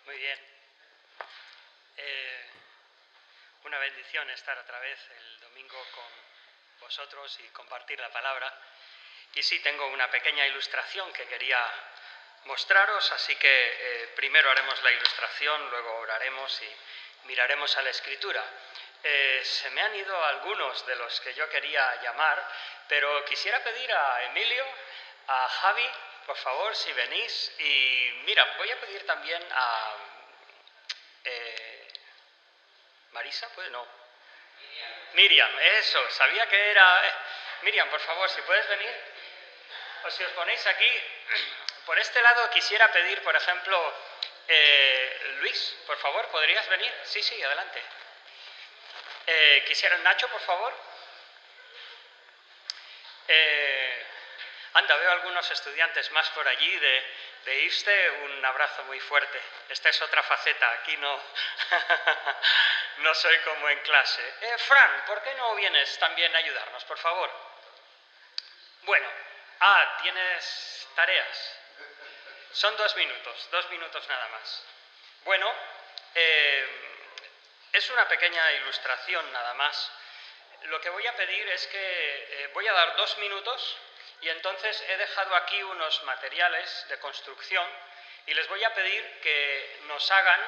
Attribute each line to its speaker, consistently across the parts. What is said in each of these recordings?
Speaker 1: Muy bien. Una bendición estar otra vez el domingo con vosotros y compartir la palabra. Y sí, tengo una pequeña ilustración que quería mostraros, así que primero haremos la ilustración, luego oraremos y miraremos a la Escritura. Se me han ido algunos de los que yo quería llamar, pero quisiera pedir a Emilio, a Javi, por favor, si venís. Y mira, voy a pedir también a Marisa, pues no. Miriam, eso, sabía que era... Miriam, por favor, si puedes venir. O si os ponéis aquí, por este lado quisiera pedir, por ejemplo, Luis, por favor, ¿podrías venir? Sí, adelante. Nacho, por favor. Anda, veo algunos estudiantes más por allí de IFSTE, un abrazo muy fuerte. Esta es otra faceta, aquí no, no soy como en clase. Fran, ¿por qué no vienes también a ayudarnos, por favor? Bueno, ¿tienes tareas? Son 2 minutos nada más. Bueno, es una pequeña ilustración nada más. Lo que voy a pedir es que voy a dar 2 minutos y entonces he dejado aquí unos materiales de construcción y les voy a pedir que nos hagan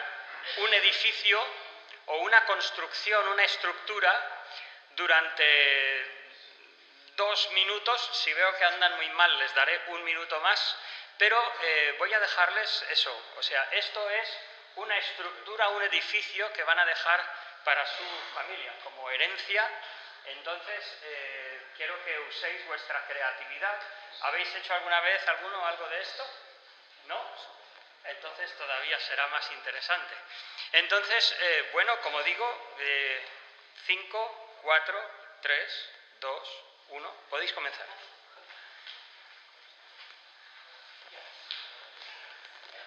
Speaker 1: un edificio o una construcción, una estructura durante 2 minutos. Si veo que andan muy mal les daré 1 minuto más, pero voy a dejarles eso. O sea, esto es una estructura, un edificio que van a dejar para su familia como herencia. Entonces, quiero que uséis vuestra creatividad. ¿Habéis hecho alguna vez algo de esto? ¿No? Entonces todavía será más interesante. Entonces, bueno, como digo, 5, 4, 3, 2, 1, podéis comenzar.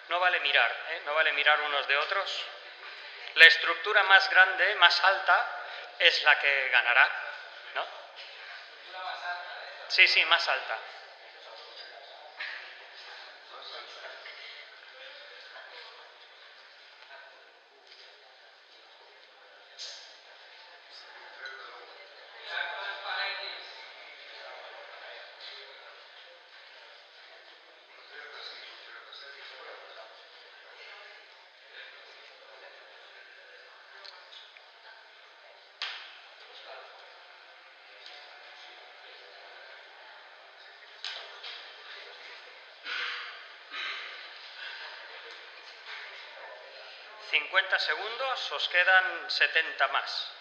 Speaker 1: No vale mirar, no vale mirar unos de otros. La estructura más grande, más alta, es la que ganará, ¿no? Sí, más alta. ...50 segundos, os quedan 70 más.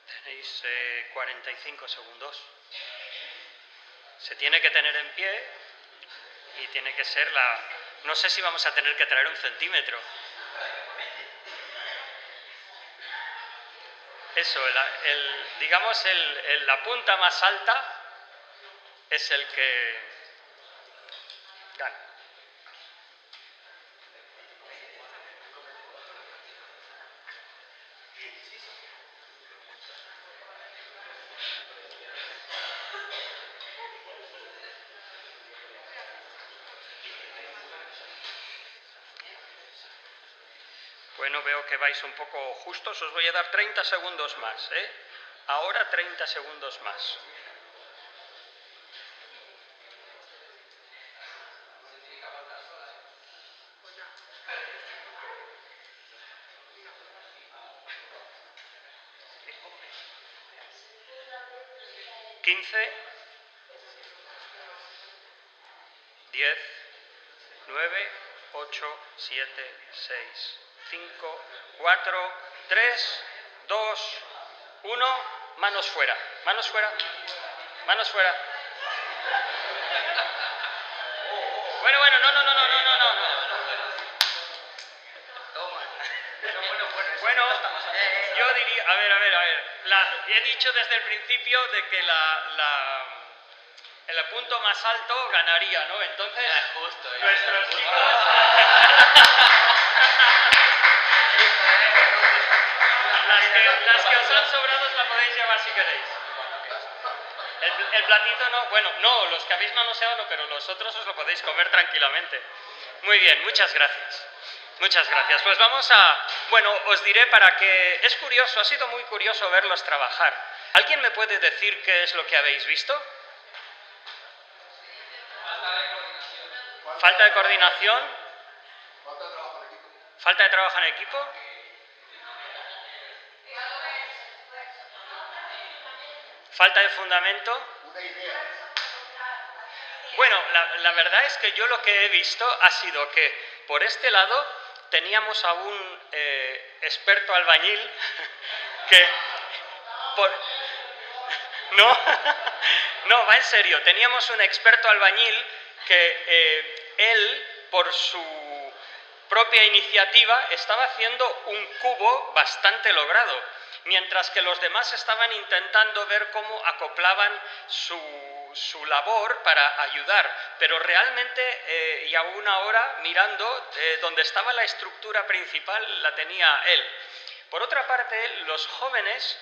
Speaker 1: Tenéis 45 segundos. Se tiene que tener en pie y tiene que ser la... No sé si vamos a tener que traer 1 centímetro. Eso, digamos, la punta más alta es el que gana. Bueno, veo que vais un poco justos, os voy a dar 30 segundos más, ¿eh? Ahora 30 segundos más. ¿15? 10, 9, 8, 7, 6, 5, 4, 3, 2, 1, manos fuera, manos fuera, manos fuera. Bueno, no. Bueno, yo diría, a ver. He dicho desde el principio de que el punto más alto ganaría, ¿no? Entonces,
Speaker 2: justo,
Speaker 1: nuestros chicos... las que os han sobrado os la podéis llevar si queréis. El platito no, bueno, no, los que habéis manoseado no, pero los otros os lo podéis comer tranquilamente. Muy bien, muchas gracias. Muchas gracias. Pues vamos a... Bueno, os diré para que... Es curioso, ha sido muy curioso verlos trabajar. ¿Alguien me puede decir qué es lo que habéis visto? Falta de coordinación. Falta de trabajo en equipo. Falta de fundamento. Bueno, la verdad es que yo lo que he visto ha sido que por este lado teníamos a un experto albañil que... No, va en serio. Teníamos un experto albañil que él, por su propia iniciativa, estaba haciendo un cubo bastante logrado, mientras que los demás estaban intentando ver cómo acoplaban su labor para ayudar. Pero realmente, y aún ahora, mirando, donde estaba la estructura principal, la tenía él. Por otra parte, los jóvenes...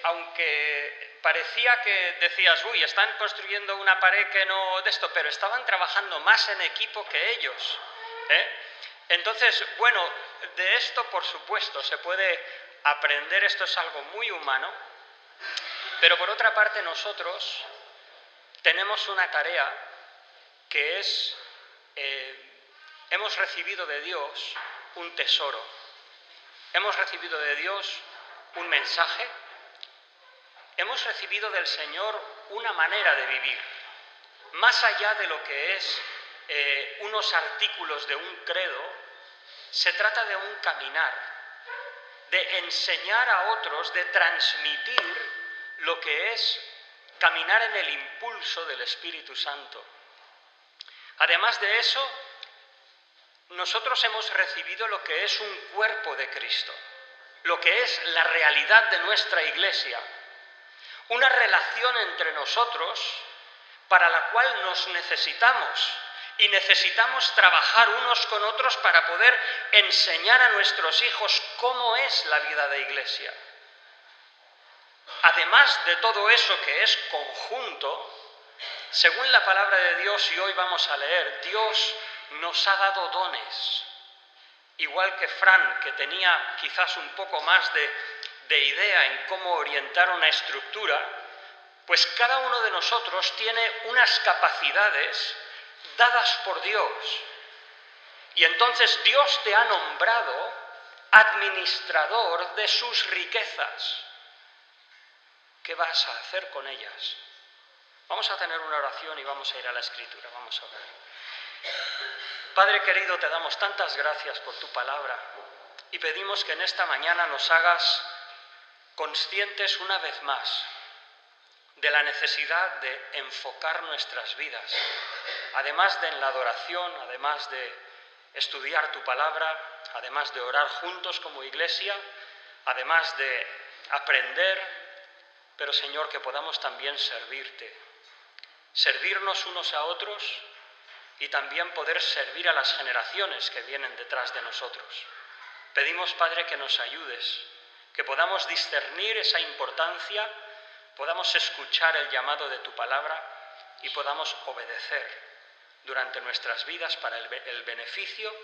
Speaker 1: aunque parecía que decías, uy, están construyendo una pared que no de esto, pero estaban trabajando más en equipo que ellos. Entonces, bueno, de esto por supuesto se puede aprender, esto es algo muy humano, pero por otra parte nosotros tenemos una tarea que es, hemos recibido de Dios un tesoro, hemos recibido de Dios un mensaje, hemos recibido del Señor una manera de vivir, más allá de lo que es unos artículos de un credo, se trata de un caminar, de enseñar a otros, de transmitir lo que es caminar en el impulso del Espíritu Santo. Además de eso, nosotros hemos recibido lo que es un cuerpo de Cristo, lo que es la realidad de nuestra Iglesia, una relación entre nosotros para la cual nos necesitamos y necesitamos trabajar unos con otros para poder enseñar a nuestros hijos cómo es la vida de Iglesia. Además de todo eso que es conjunto, según la palabra de Dios, y hoy vamos a leer, Dios nos ha dado dones. Igual que Fran, que tenía quizás un poco más de idea en cómo orientar una estructura, pues cada uno de nosotros tiene unas capacidades dadas por Dios. Y entonces Dios te ha nombrado administrador de sus riquezas. ¿Qué vas a hacer con ellas? Vamos a tener una oración y vamos a ir a la Escritura, vamos a orar. Padre querido, te damos tantas gracias por tu palabra y pedimos que en esta mañana nos hagas conscientes una vez más de la necesidad de enfocar nuestras vidas, además de en la adoración, además de estudiar tu palabra, además de orar juntos como iglesia, además de aprender, pero Señor, que podamos también servirte, servirnos unos a otros y también poder servir a las generaciones que vienen detrás de nosotros. Pedimos, Padre, que nos ayudes, que podamos discernir esa importancia, podamos escuchar el llamado de tu palabra y podamos obedecer durante nuestras vidas para el beneficio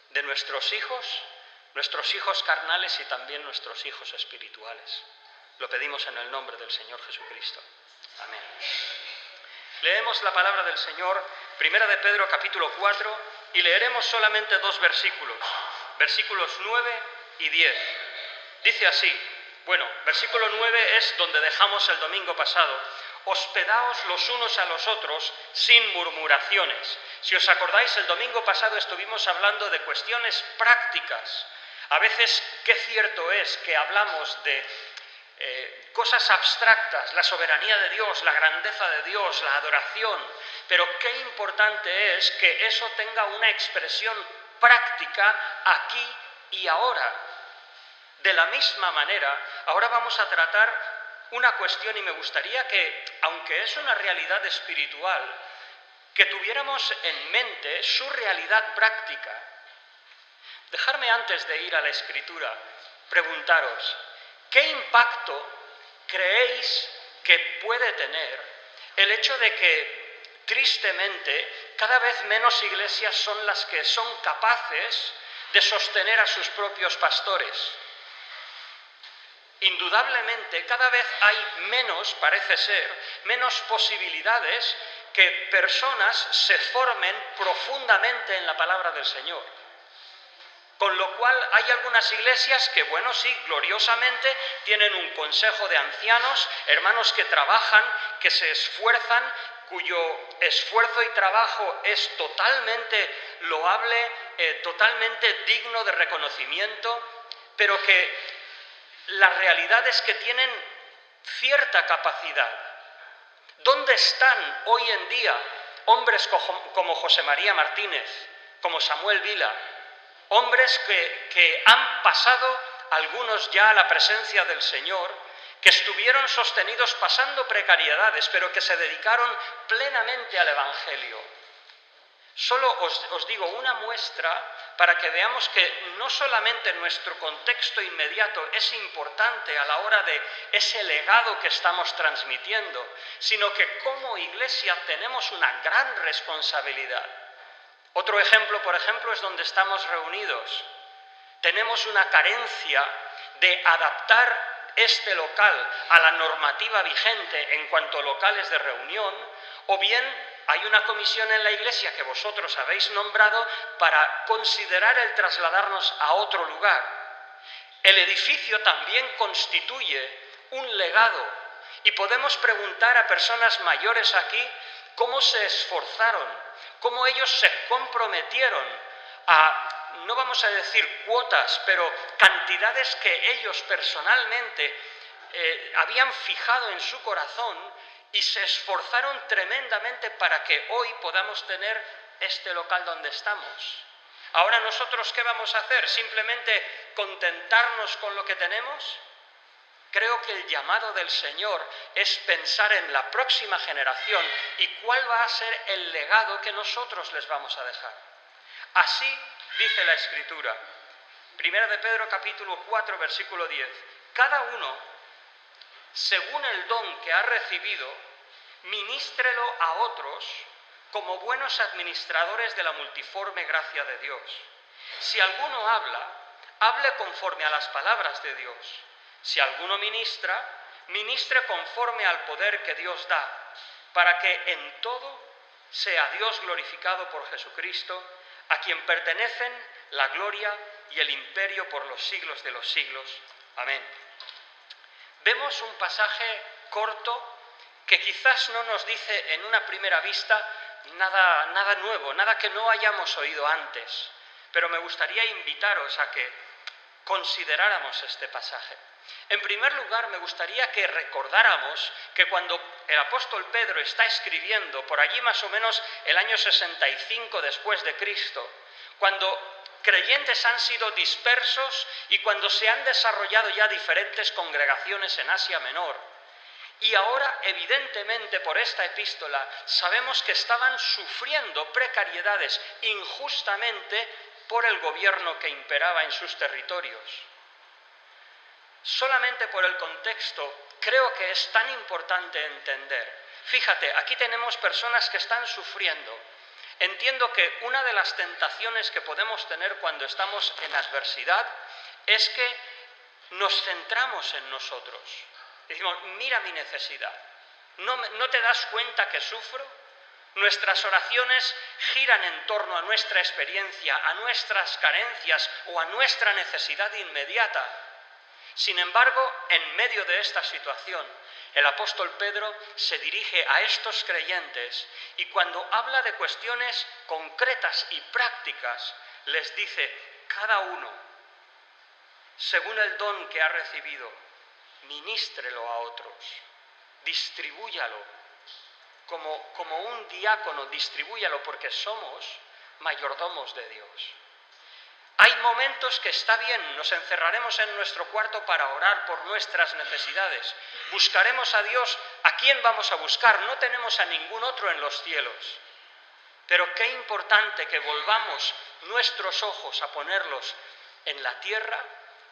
Speaker 1: de nuestros hijos carnales y también nuestros hijos espirituales. Lo pedimos en el nombre del Señor Jesucristo. Amén. Leemos la palabra del Señor, Primera de Pedro capítulo 4, y leeremos solamente 2 versículos, versículos 9 y 10. Dice así, bueno, versículo 9 es donde dejamos el domingo pasado. Hospedaos los unos a los otros sin murmuraciones. Si os acordáis, el domingo pasado estuvimos hablando de cuestiones prácticas. A veces, qué cierto es que hablamos de cosas abstractas, la soberanía de Dios, la grandeza de Dios, la adoración, pero qué importante es que eso tenga una expresión práctica aquí y ahora. De la misma manera, ahora vamos a tratar una cuestión y me gustaría que, aunque es una realidad espiritual, que tuviéramos en mente su realidad práctica. Dejadme antes de ir a la Escritura preguntaros, ¿qué impacto creéis que puede tener el hecho de que, tristemente, cada vez menos iglesias son las que son capaces de sostener a sus propios pastores? Indudablemente, cada vez hay menos, parece ser, menos posibilidades que personas se formen profundamente en la palabra del Señor. Con lo cual hay algunas iglesias que, bueno, sí, gloriosamente tienen un consejo de ancianos, hermanos que trabajan, que se esfuerzan, cuyo esfuerzo y trabajo es totalmente loable, totalmente digno de reconocimiento, pero que la realidad es que tienen cierta capacidad. ¿Dónde están hoy en día hombres como José María Martínez, como Samuel Vila? Hombres que han pasado, algunos ya a la presencia del Señor, que estuvieron sostenidos pasando precariedades, pero que se dedicaron plenamente al Evangelio. Solo os digo una muestra para que veamos que no solamente nuestro contexto inmediato es importante a la hora de ese legado que estamos transmitiendo, sino que como iglesia tenemos una gran responsabilidad. Otro ejemplo, por ejemplo, es donde estamos reunidos. Tenemos una carencia de adaptar este local a la normativa vigente en cuanto a locales de reunión, o bien hay una comisión en la iglesia que vosotros habéis nombrado para considerar el trasladarnos a otro lugar. El edificio también constituye un legado y podemos preguntar a personas mayores aquí cómo se esforzaron, cómo ellos se comprometieron a, no vamos a decir cuotas, pero cantidades que ellos personalmente habían fijado en su corazón y se esforzaron tremendamente para que hoy podamos tener este local donde estamos. Ahora nosotros, ¿qué vamos a hacer? ¿Simplemente contentarnos con lo que tenemos? Creo que el llamado del Señor es pensar en la próxima generación y cuál va a ser el legado que nosotros les vamos a dejar. Así dice la Escritura. 1 de Pedro capítulo 4, versículo 10. Cada uno, según el don que ha recibido, ministrelo a otros como buenos administradores de la multiforme gracia de Dios. Si alguno habla, hable conforme a las palabras de Dios. Si alguno ministra, ministre conforme al poder que Dios da, para que en todo sea Dios glorificado por Jesucristo, a quien pertenecen la gloria y el imperio por los siglos de los siglos. Amén. Vemos un pasaje corto que quizás no nos dice en una primera vista nada nuevo, nada que no hayamos oído antes, pero me gustaría invitaros a que consideráramos este pasaje. En primer lugar, me gustaría que recordáramos que cuando el apóstol Pedro está escribiendo, por allí más o menos el año 65 después de Cristo, cuando creyentes han sido dispersos y cuando se han desarrollado ya diferentes congregaciones en Asia Menor, y ahora, evidentemente, por esta epístola, sabemos que estaban sufriendo precariedades injustamente por el gobierno que imperaba en sus territorios. Solamente por el contexto creo que es tan importante entender. Fíjate, aquí tenemos personas que están sufriendo. Entiendo que una de las tentaciones que podemos tener cuando estamos en adversidad es que nos centramos en nosotros. Decimos, mira mi necesidad. ¿No te das cuenta que sufro? Nuestras oraciones giran en torno a nuestra experiencia, a nuestras carencias o a nuestra necesidad inmediata. Sin embargo, en medio de esta situación, el apóstol Pedro se dirige a estos creyentes y cuando habla de cuestiones concretas y prácticas, les dice, cada uno, según el don que ha recibido, ministrelo a otros, distribúyalo, como un diácono, distribúyalo porque somos mayordomos de Dios. Hay momentos que está bien, nos encerraremos en nuestro cuarto para orar por nuestras necesidades. Buscaremos a Dios. ¿A quién vamos a buscar? No tenemos a ningún otro en los cielos. Pero qué importante que volvamos nuestros ojos a ponerlos en la tierra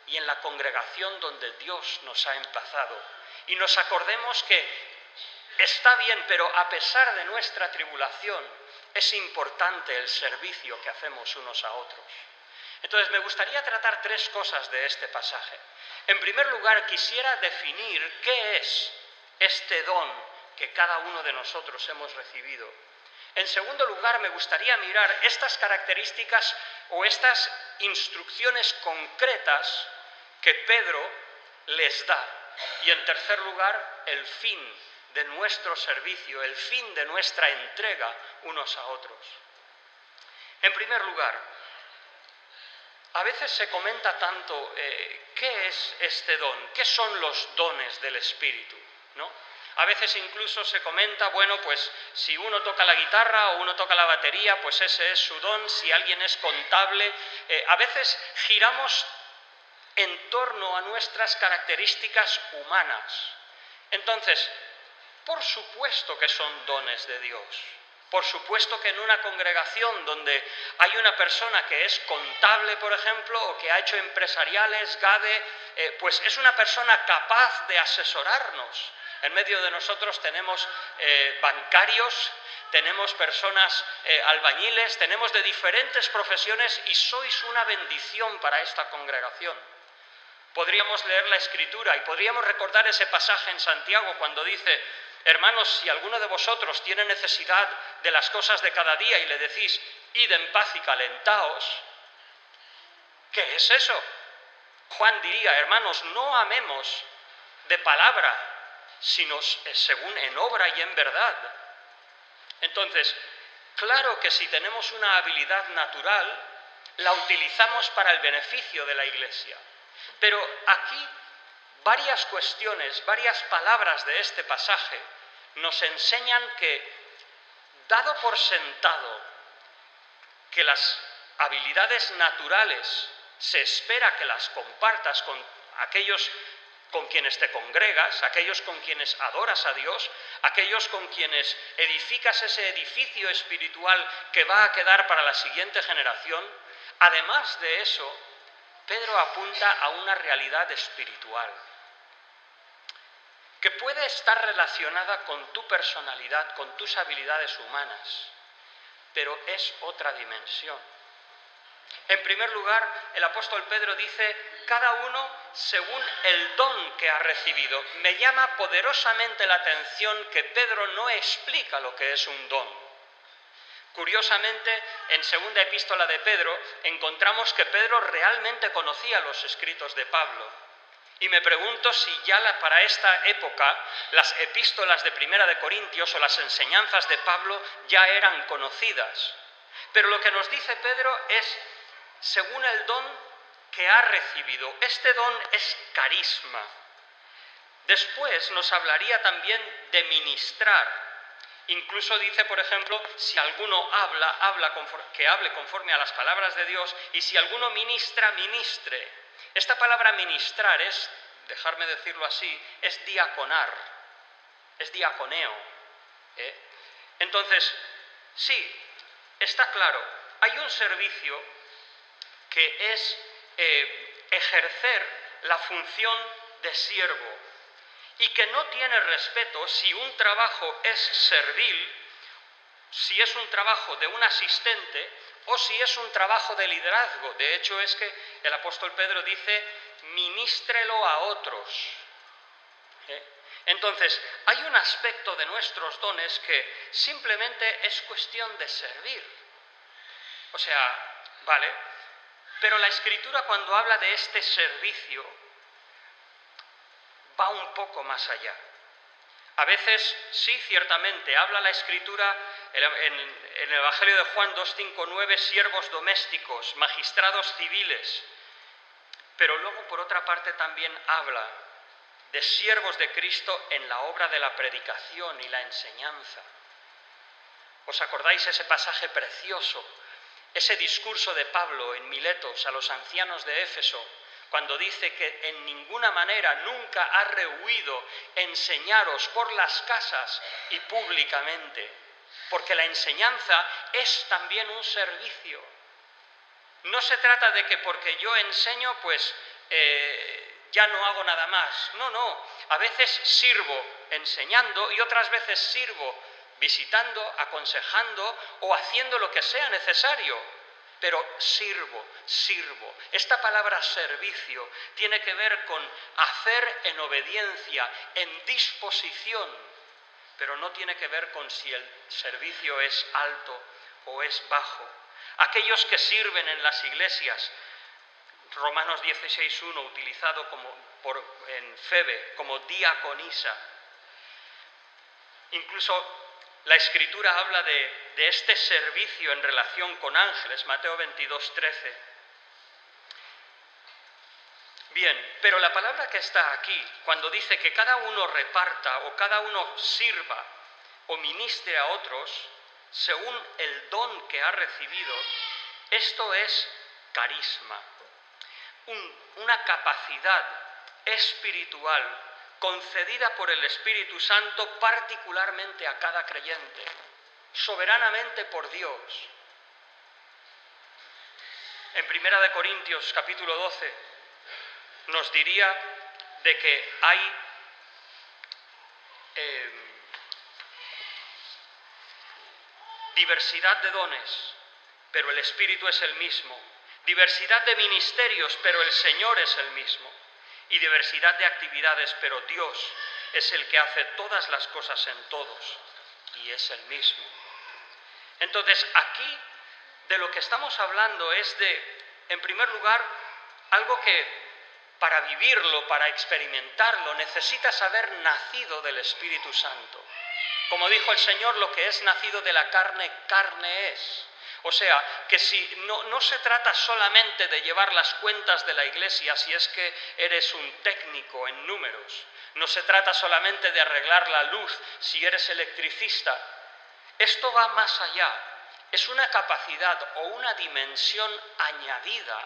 Speaker 1: y en la congregación donde Dios nos ha emplazado. Y nos acordemos que está bien, pero a pesar de nuestra tribulación, es importante el servicio que hacemos unos a otros. Entonces, me gustaría tratar tres cosas de este pasaje. En primer lugar, quisiera definir qué es este don que cada uno de nosotros hemos recibido. En segundo lugar, me gustaría mirar estas características o estas instrucciones concretas que Pedro les da. Y en tercer lugar, el fin de nuestro servicio, el fin de nuestra entrega unos a otros. En primer lugar, a veces se comenta tanto qué es este don, qué son los dones del Espíritu, ¿no? A veces incluso se comenta, bueno, pues si uno toca la guitarra o uno toca la batería, pues ese es su don, si alguien es contable. A veces giramos en torno a nuestras características humanas. Entonces, por supuesto que son dones de Dios. Por supuesto que en una congregación donde hay una persona que es contable, por ejemplo, o que ha hecho empresariales, GADE, pues es una persona capaz de asesorarnos. En medio de nosotros tenemos bancarios, tenemos personas albañiles, tenemos de diferentes profesiones y sois una bendición para esta congregación. Podríamos leer la Escritura y podríamos recordar ese pasaje en Santiago cuando dice: hermanos, si alguno de vosotros tiene necesidad de las cosas de cada día y le decís, id en paz y calentaos, ¿qué es eso? Juan diría, hermanos, no amemos de palabra, sino según en obra y en verdad. Entonces, claro que si tenemos una habilidad natural, la utilizamos para el beneficio de la Iglesia. Pero aquí varias cuestiones, varias palabras de este pasaje nos enseñan que, dado por sentado que las habilidades naturales se espera que las compartas con aquellos con quienes te congregas, aquellos con quienes adoras a Dios, aquellos con quienes edificas ese edificio espiritual que va a quedar para la siguiente generación, además de eso, Pedro apunta a una realidad espiritual que puede estar relacionada con tu personalidad, con tus habilidades humanas, pero es otra dimensión. En primer lugar, el apóstol Pedro dice, cada uno según el don que ha recibido. Me llama poderosamente la atención que Pedro no explica lo que es un don. Curiosamente, en segunda epístola de Pedro, encontramos que Pedro realmente conocía los escritos de Pablo. Y me pregunto si ya para esta época las epístolas de Primera de Corintios o las enseñanzas de Pablo ya eran conocidas. Pero lo que nos dice Pedro es, según el don que ha recibido, este don es carisma. Después nos hablaría también de ministrar. Incluso dice, por ejemplo, si alguno que hable conforme a las palabras de Dios, y si alguno ministra, ministre. Esta palabra ministrar es, dejarme decirlo así, es diaconar, es diaconeo. Entonces, sí, está claro, hay un servicio que es ejercer la función de siervo y que no tiene respeto si un trabajo es servil, si es un trabajo de un asistente o si es un trabajo de liderazgo. De hecho, es que el apóstol Pedro dice, ministrelo a otros. Entonces, hay un aspecto de nuestros dones que simplemente es cuestión de servir. O sea, ¿vale? Pero la Escritura, cuando habla de este servicio, va un poco más allá. A veces, sí, ciertamente, habla la Escritura en el Evangelio de Juan 2:5-9, siervos domésticos, magistrados civiles, pero luego, por otra parte, también habla de siervos de Cristo en la obra de la predicación y la enseñanza. ¿Os acordáis ese pasaje precioso ese discurso de Pablo en Miletos a los ancianos de Éfeso, cuando dice que en ninguna manera nunca ha rehuido enseñaros por las casas y públicamente, porque la enseñanza es también un servicio. No se trata de que porque yo enseño, pues ya no hago nada más. No, no. A veces sirvo enseñando y otras veces sirvo visitando, aconsejando o haciendo lo que sea necesario. Pero sirvo. Esta palabra servicio tiene que ver con hacer en obediencia, en disposición, pero no tiene que ver con si el servicio es alto o es bajo. Aquellos que sirven en las iglesias, Romanos 16:1, utilizado en Febe como diaconisa. Incluso la Escritura habla de este servicio en relación con ángeles, Mateo 22:13. Bien, pero la palabra que está aquí, cuando dice que cada uno reparta o cada uno sirva o ministre a otros, según el don que ha recibido, esto es carisma, una capacidad espiritual concedida por el Espíritu Santo particularmente a cada creyente, soberanamente por Dios. En 1 Corintios capítulo 12 nos diría de que hay diversidad de dones, pero el Espíritu es el mismo. Diversidad de ministerios, pero el Señor es el mismo. Y diversidad de actividades, pero Dios es el que hace todas las cosas en todos, y es el mismo. Entonces, aquí de lo que estamos hablando es de, en primer lugar, algo que para vivirlo, para experimentarlo, necesitas haber nacido del Espíritu Santo. Como dijo el Señor, lo que es nacido de la carne, carne es. O sea, que si no se trata solamente de llevar las cuentas de la iglesia si es que eres un técnico en números, no se trata solamente de arreglar la luz si eres electricista. Esto va más allá, es una capacidad o una dimensión añadida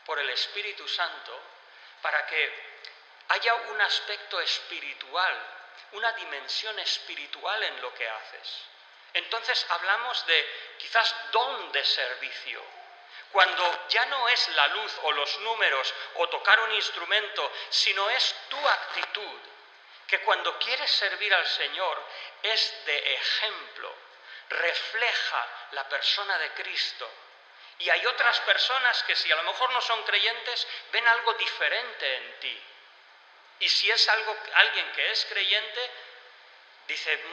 Speaker 1: por el Espíritu Santo para que haya un aspecto espiritual, una dimensión espiritual en lo que haces. Entonces hablamos de quizás don de servicio, cuando ya no es la luz o los números o tocar un instrumento, sino es tu actitud, que cuando quieres servir al Señor es de ejemplo, refleja la persona de Cristo. Y hay otras personas que si a lo mejor no son creyentes, ven algo diferente en ti. Y si es alguien que es creyente, dice,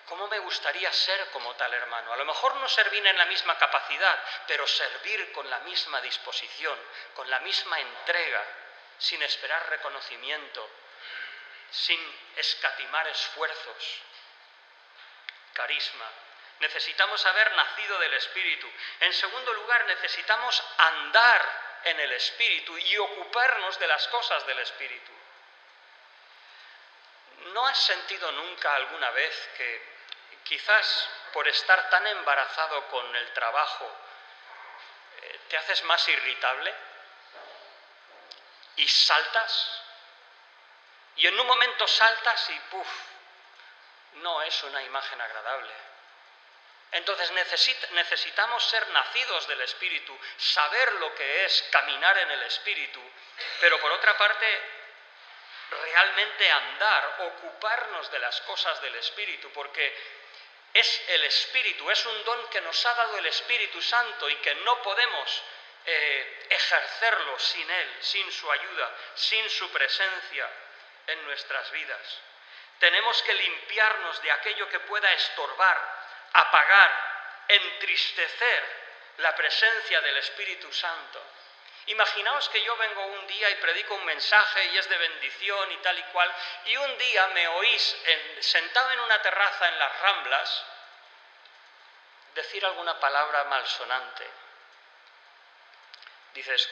Speaker 1: ¿cómo me gustaría ser como tal hermano? A lo mejor no servir en la misma capacidad, pero servir con la misma disposición, con la misma entrega, sin esperar reconocimiento, sin escatimar esfuerzos. Carisma. Necesitamos haber nacido del Espíritu. En segundo lugar, necesitamos andar en el Espíritu y ocuparnos de las cosas del Espíritu. ¿No has sentido nunca alguna vez que quizás por estar tan embarazado con el trabajo te haces más irritable y saltas? Y en un momento saltas y ¡puf! No es una imagen agradable. Entonces necesitamos ser nacidos del Espíritu, saber lo que es caminar en el Espíritu, pero por otra parte, realmente andar, ocuparnos de las cosas del Espíritu, porque es el Espíritu, es un don que nos ha dado el Espíritu Santo y que no podemos ejercerlo sin Él, sin su ayuda, sin su presencia en nuestras vidas. Tenemos que limpiarnos de aquello que pueda estorbar, apagar, entristecer la presencia del Espíritu Santo. Imaginaos que yo vengo un día y predico un mensaje y es de bendición y tal y cual, y un día me oís sentado en una terraza en las Ramblas decir alguna palabra malsonante. Dices,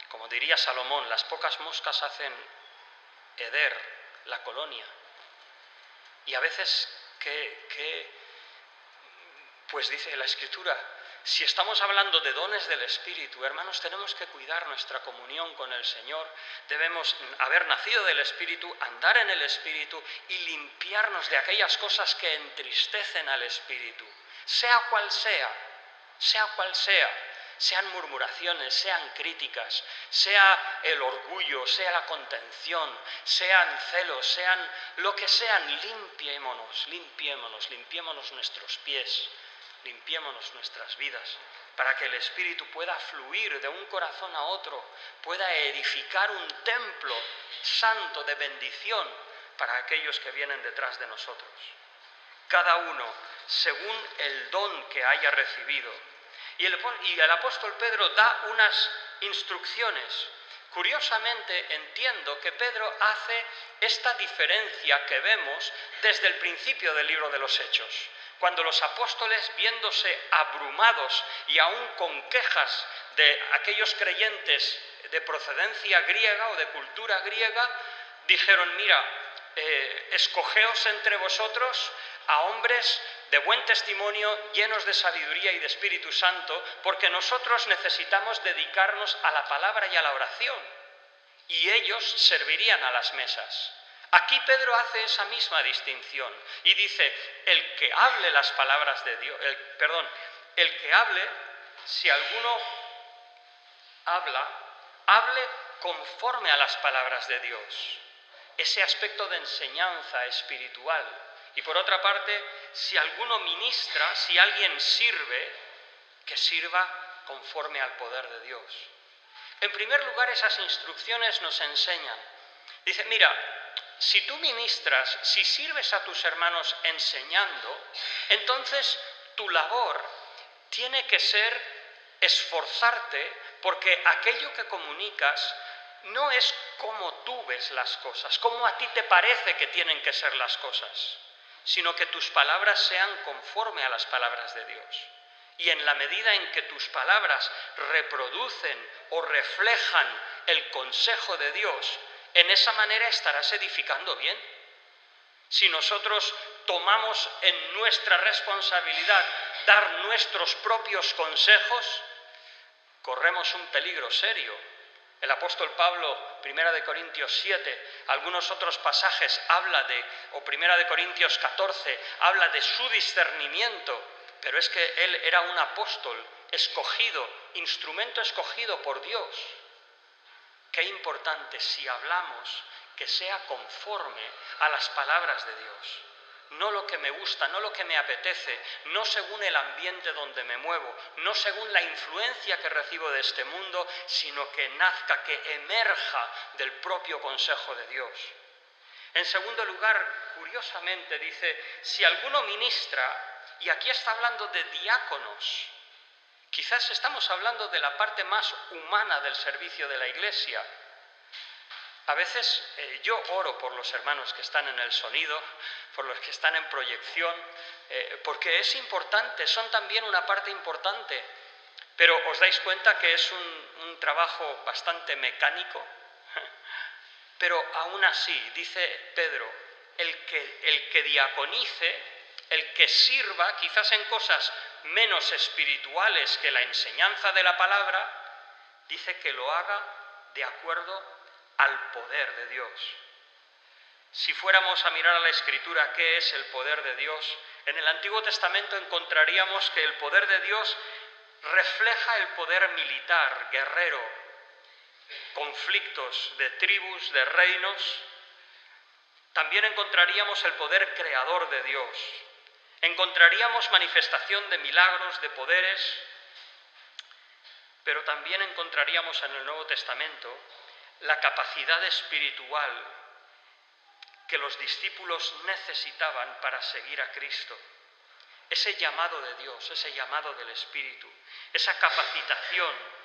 Speaker 1: como diría Salomón, las pocas moscas hacen heder la colonia. Y a veces, qué Pues dice la Escritura, si estamos hablando de dones del Espíritu, hermanos, tenemos que cuidar nuestra comunión con el Señor, debemos haber nacido del Espíritu, andar en el Espíritu y limpiarnos de aquellas cosas que entristecen al Espíritu, sea cual sea, sean murmuraciones, sean críticas, sea el orgullo, sea la contención, sean celos, sean lo que sean, limpiémonos nuestros pies, limpiémonos nuestras vidas, para que el Espíritu pueda fluir de un corazón a otro, pueda edificar un templo santo de bendición para aquellos que vienen detrás de nosotros. Cada uno según el don que haya recibido. Y el apóstol Pedro da unas instrucciones. Curiosamente entiendo que Pedro hace esta diferencia que vemos desde el principio del libro de los Hechos, cuando los apóstoles, viéndose abrumados y aún con quejas de aquellos creyentes de procedencia griega o de cultura griega, dijeron: mira, escogeos entre vosotros a hombres de buen testimonio, llenos de sabiduría y de Espíritu Santo, porque nosotros necesitamos dedicarnos a la palabra y a la oración, y ellos servirían a las mesas. Aquí Pedro hace esa misma distinción y dice: el que hable las palabras de Dios, el que hable, si alguno hable conforme a las palabras de Dios, ese aspecto de enseñanza espiritual. Y por otra parte, si alguno ministra, si alguien sirve, que sirva conforme al poder de Dios. En primer lugar, esas instrucciones nos enseñan. Dice: mira, si tú ministras, si sirves a tus hermanos enseñando, entonces tu labor tiene que ser esforzarte, porque aquello que comunicas no es como tú ves las cosas, como a ti te parece que tienen que ser las cosas, sino que tus palabras sean conforme a las palabras de Dios. Y en la medida en que tus palabras reproducen o reflejan el consejo de Dios, en esa manera estarás edificando bien. Si nosotros tomamos en nuestra responsabilidad dar nuestros propios consejos, corremos un peligro serio. El apóstol Pablo, 1 Corintios 7, algunos otros pasajes habla o 1 Corintios 14, habla de su discernimiento, pero es que él era un apóstol escogido, instrumento escogido por Dios. Qué importante, si hablamos, que sea conforme a las palabras de Dios. No lo que me gusta, no lo que me apetece, no según el ambiente donde me muevo, no según la influencia que recibo de este mundo, sino que nazca, que emerja del propio consejo de Dios. En segundo lugar, curiosamente dice: si alguno ministra, y aquí está hablando de diáconos, quizás estamos hablando de la parte más humana del servicio de la Iglesia. A veces yo oro por los hermanos que están en el sonido, por los que están en proyección, porque es importante, son también una parte importante, pero os dais cuenta que es un trabajo bastante mecánico. Pero aún así, dice Pedro, el que diaconice, el que sirva, quizás en cosas menos espirituales que la enseñanza de la palabra, dice que lo haga de acuerdo al poder de Dios. Si fuéramos a mirar a la Escritura qué es el poder de Dios, en el Antiguo Testamento encontraríamos que el poder de Dios refleja el poder militar, guerrero, conflictos de tribus, de reinos. También encontraríamos el poder creador de Dios. Encontraríamos manifestación de milagros, de poderes, pero también encontraríamos en el Nuevo Testamento la capacidad espiritual que los discípulos necesitaban para seguir a Cristo. Ese llamado de Dios, ese llamado del Espíritu, esa capacitación.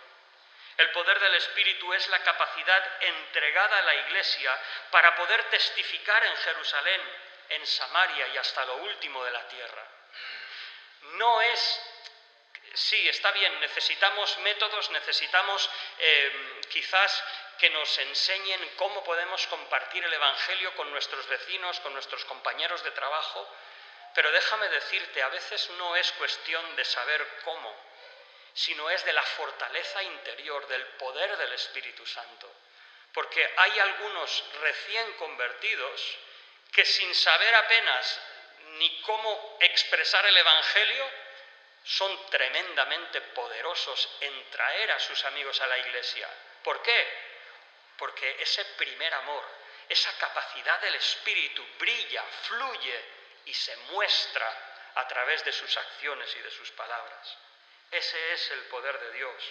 Speaker 1: El poder del Espíritu es la capacidad entregada a la Iglesia para poder testificar en Jerusalén, en Samaria y hasta lo último de la tierra. No es... Sí, está bien, necesitamos métodos, necesitamos quizás que nos enseñen cómo podemos compartir el Evangelio con nuestros vecinos, con nuestros compañeros de trabajo, Pero déjame decirte, a veces no es cuestión de saber cómo, sino es de la fortaleza interior, del poder del Espíritu Santo. Porque hay algunos recién convertidos que sin saber apenas ni cómo expresar el Evangelio, son tremendamente poderosos en traer a sus amigos a la iglesia. ¿Por qué? Porque ese primer amor, esa capacidad del Espíritu brilla, fluye y se muestra a través de sus acciones y de sus palabras. Ese es el poder de Dios.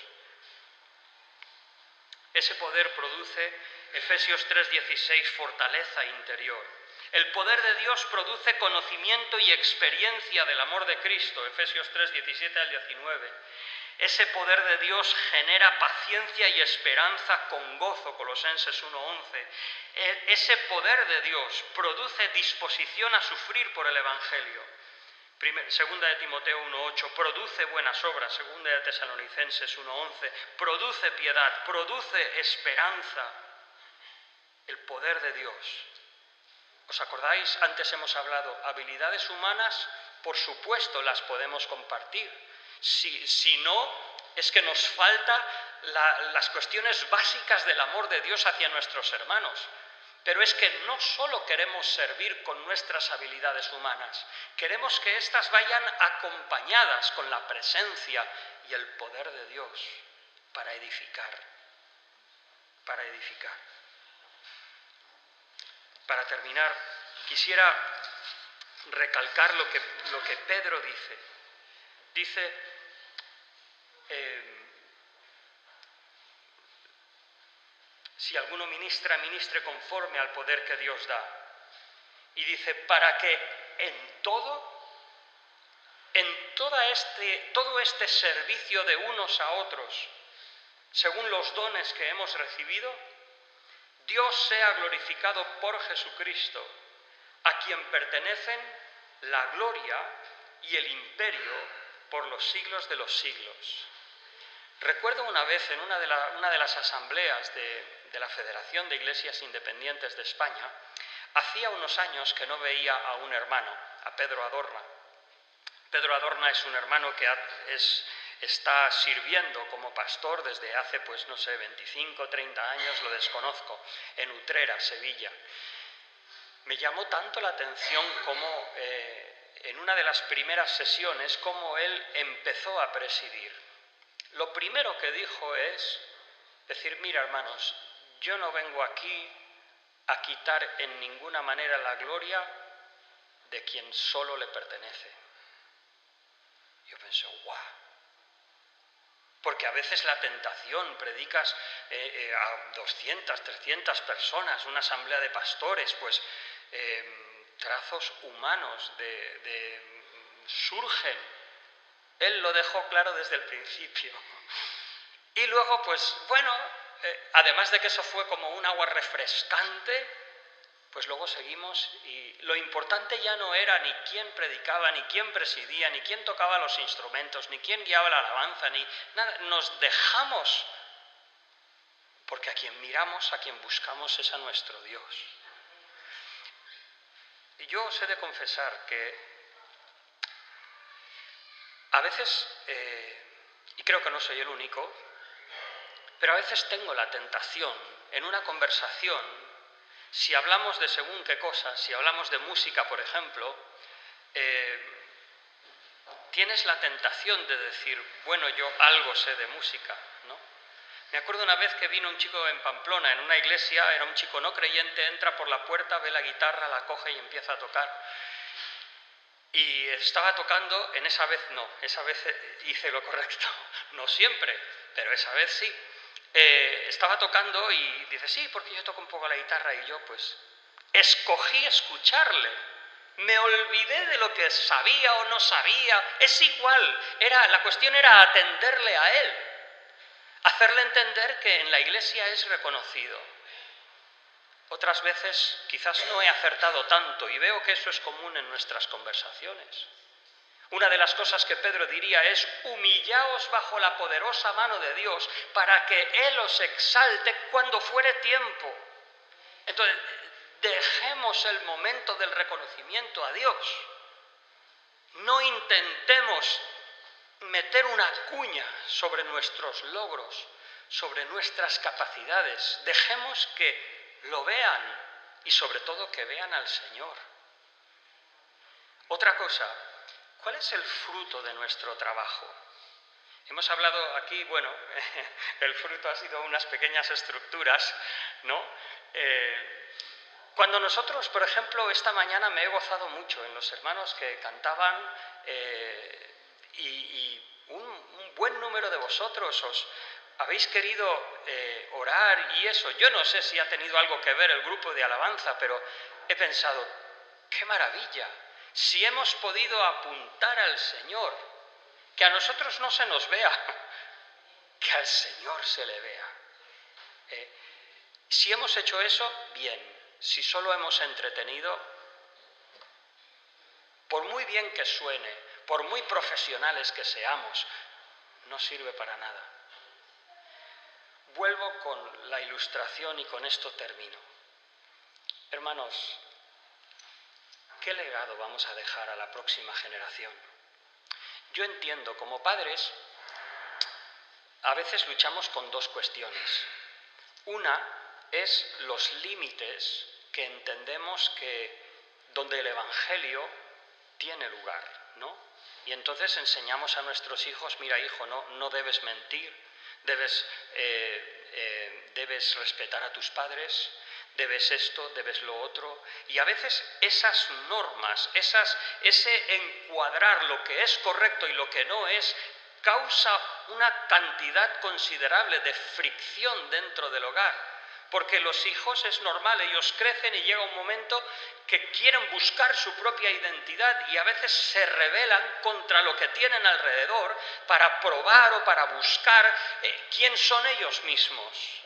Speaker 1: Ese poder produce, Efesios 3:16, fortaleza interior. El poder de Dios produce conocimiento y experiencia del amor de Cristo, Efesios 3:17 al 19. Ese poder de Dios genera paciencia y esperanza con gozo, Colosenses 1:11. Ese poder de Dios produce disposición a sufrir por el Evangelio. Segunda de Timoteo 1:8, produce buenas obras. Segunda de Tesalonicenses 1:11, produce piedad, produce esperanza. El poder de Dios. ¿Os acordáis? Antes hemos hablado, habilidades humanas, por supuesto las podemos compartir. Si no, es que nos falta las cuestiones básicas del amor de Dios hacia nuestros hermanos. Pero es que no solo queremos servir con nuestras habilidades humanas, queremos que éstas vayan acompañadas con la presencia y el poder de Dios para edificar. Para edificar. Para terminar, quisiera recalcar lo que Pedro dice. Dice, si alguno ministra, ministre conforme al poder que Dios da. Y dice, para que en todo este servicio de unos a otros, según los dones que hemos recibido, Dios sea glorificado por Jesucristo, a quien pertenecen la gloria y el imperio por los siglos de los siglos. Recuerdo una vez en una de las asambleas de la Federación de Iglesias Independientes de España, hacía unos años que no veía a un hermano, a Pedro Adorna. Pedro Adorna es un hermano que está sirviendo como pastor desde hace, 25 o 30 años, lo desconozco, en Utrera, Sevilla. Me llamó tanto la atención como en una de las primeras sesiones, cómo él empezó a presidir. Lo primero que dijo es decir, mira hermanos, yo no vengo aquí a quitar en ninguna manera la gloria de quien solo le pertenece. Yo pensé, ¡guau! Porque a veces la tentación, predicas a 200, 300 personas, una asamblea de pastores, trazos humanos surgen. Él lo dejó claro desde el principio. Y luego, además de que eso fue como un agua refrescante, pues luego seguimos y lo importante ya no era ni quién predicaba, ni quién presidía, ni quién tocaba los instrumentos, ni quién guiaba la alabanza, ni nada. Nos dejamos, porque a quien miramos, a quien buscamos es a nuestro Dios. Y yo os he de confesar que a veces, y creo que no soy el único, pero a veces tengo la tentación en una conversación, si hablamos de según qué cosas, si hablamos de música, por ejemplo, tienes la tentación de decir, bueno, yo algo sé de música, ¿no? Me acuerdo una vez que vino un chico en Pamplona, en una iglesia, era un chico no creyente, entra por la puerta, ve la guitarra, la coge y empieza a tocar. Y estaba tocando, esa vez hice lo correcto, no siempre, pero esa vez sí. Estaba tocando y dice, sí, porque yo toco un poco la guitarra, y yo escogí escucharle. Me olvidé de lo que sabía o no sabía, es igual, la cuestión era atenderle a él, hacerle entender que en la iglesia es reconocido. Otras veces quizás no he acertado tanto y veo que eso es común en nuestras conversaciones. Una de las cosas que Pedro diría es, humillaos bajo la poderosa mano de Dios para que Él os exalte cuando fuere tiempo. Entonces, dejemos el momento del reconocimiento a Dios No intentemos meter una cuña sobre nuestros logros, sobre nuestras capacidades. Dejemos que lo vean y sobre todo que vean al Señor. Otra cosa, ¿cuál es el fruto de nuestro trabajo? Hemos hablado aquí, bueno, el fruto ha sido unas pequeñas estructuras, ¿no? Cuando nosotros, por ejemplo, esta mañana me he gozado mucho en los hermanos que cantaban y un buen número de vosotros os habéis querido orar y eso. Yo no sé si ha tenido algo que ver el grupo de alabanza, pero he pensado, ¡qué maravilla! Si hemos podido apuntar al Señor, que a nosotros no se nos vea, que al Señor se le vea. Si hemos hecho eso, bien. Si solo hemos entretenido, por muy bien que suene, por muy profesionales que seamos, no sirve para nada. Vuelvo con la ilustración y con esto termino. Hermanos, ¿qué legado vamos a dejar a la próxima generación? Yo entiendo, como padres, a veces luchamos con dos cuestiones. Una es los límites que entendemos que donde el Evangelio tiene lugar, ¿no? Y entonces enseñamos a nuestros hijos, mira hijo, no debes mentir, debes respetar a tus padres, debes esto, debes lo otro. Y a veces esas normas, ese encuadrar lo que es correcto y lo que no es, causa una cantidad considerable de fricción dentro del hogar. Porque los hijos es normal, ellos crecen y llega un momento que quieren buscar su propia identidad y a veces se rebelan contra lo que tienen alrededor para probar o para buscar quién son ellos mismos.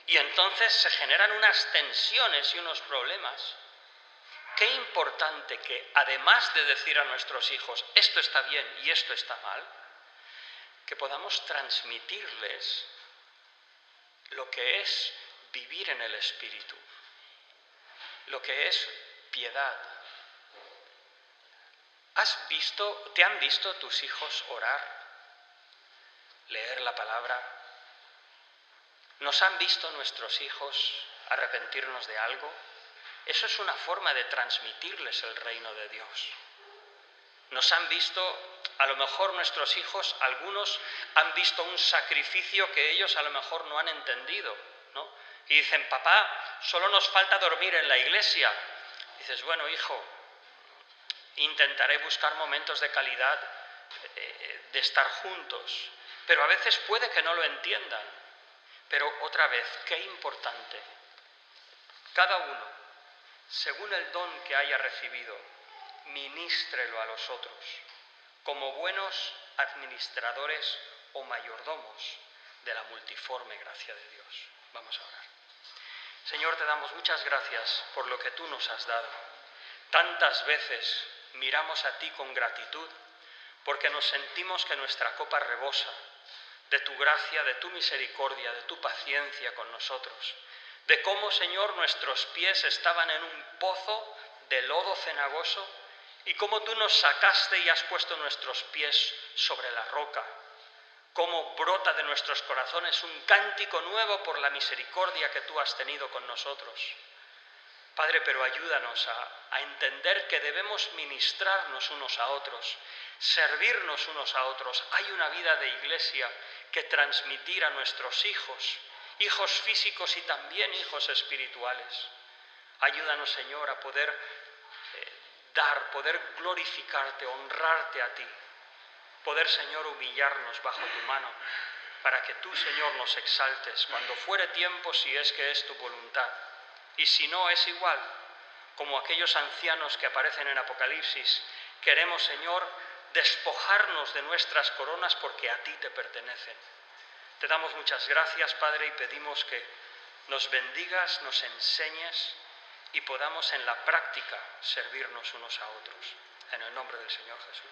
Speaker 1: Y entonces se generan unas tensiones y unos problemas. Qué importante que, además de decir a nuestros hijos, esto está bien y esto está mal, que podamos transmitirles lo que es vivir en el Espíritu, lo que es piedad. ¿Te han visto tus hijos orar, leer la palabra? ¿Nos han visto nuestros hijos arrepentirnos de algo? Eso es una forma de transmitirles el reino de Dios. Nos han visto, a lo mejor nuestros hijos, algunos han visto un sacrificio que ellos a lo mejor no han entendido, ¿no? Y dicen, papá, solo nos falta dormir en la iglesia. Dices, bueno, hijo, intentaré buscar momentos de calidad, de estar juntos. Pero a veces puede que no lo entiendan. Pero otra vez, qué importante. Cada uno, según el don que haya recibido, ministrelo a los otros, como buenos administradores o mayordomos de la multiforme gracia de Dios. Vamos a orar. Señor, te damos muchas gracias por lo que tú nos has dado. Tantas veces miramos a ti con gratitud porque nos sentimos que nuestra copa rebosa de tu gracia, de tu misericordia, de tu paciencia con nosotros, de cómo, Señor, nuestros pies estaban en un pozo de lodo cenagoso y cómo tú nos sacaste y has puesto nuestros pies sobre la roca, cómo brota de nuestros corazones un cántico nuevo por la misericordia que tú has tenido con nosotros. Padre, pero ayúdanos a entender que debemos ministrarnos unos a otros, servirnos unos a otros. Hay una vida de iglesia que transmitir a nuestros hijos, hijos físicos y también hijos espirituales. Ayúdanos, Señor, a poder poder glorificarte, honrarte a ti, poder, Señor, humillarnos bajo tu mano, para que tú, Señor, nos exaltes cuando fuere tiempo, si es que es tu voluntad. Y si no, es igual, como aquellos ancianos que aparecen en Apocalipsis, queremos, Señor, despojarnos de nuestras coronas porque a ti te pertenecen. Te damos muchas gracias, Padre, y pedimos que nos bendigas, nos enseñes y podamos en la práctica servirnos unos a otros. En el nombre del Señor Jesús.